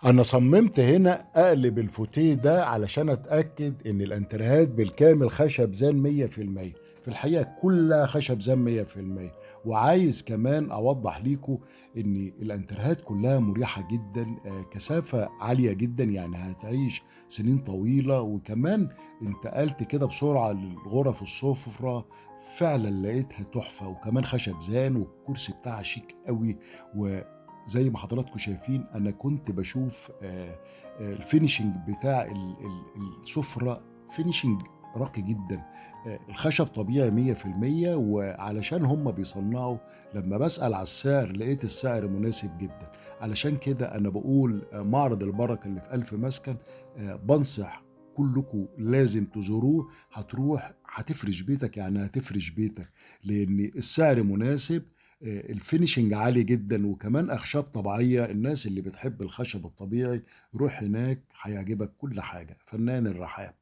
أنا صممت هنا أقلب الفوتيه ده علشان أتأكد إن الأنتريهات بالكامل خشب زان 100%. في الحقيقة كلها خشب زان 100%. وعايز كمان أوضح ليكم إن الأنتريهات كلها مريحة جدا، كثافة عالية جدا، يعني هتعيش سنين طويلة. وكمان انتقلت كده بسرعة للغرف السفرة، فعلا لقيتها تحفة، وكمان خشب زان، والكرسي بتاعها شيك قوي. زي ما حضراتكم شايفين أنا كنت باشوف الfinishing بتاع السفرة finishing راقي جدًا. الخشب طبيعي 100%، وعلشان هم بيصنّعوا، لمّا باسأل على السعر لقيت السعر مناسب جدًا. علشان كده أنا باقول معرض البركة اللي في ألف مسكن، بانصح كلّكم لازم تزوروه. هتروح هتفرش بيتك، يعني هتفرش بيتك، لإن السعر مناسب، الfinishing عالي جدًا، وكمان أخشاب طبيعية. الناس اللي بتحب الخشب الطبيعي روح هناك هيعجبك كل حاجة. فنان الرحاب.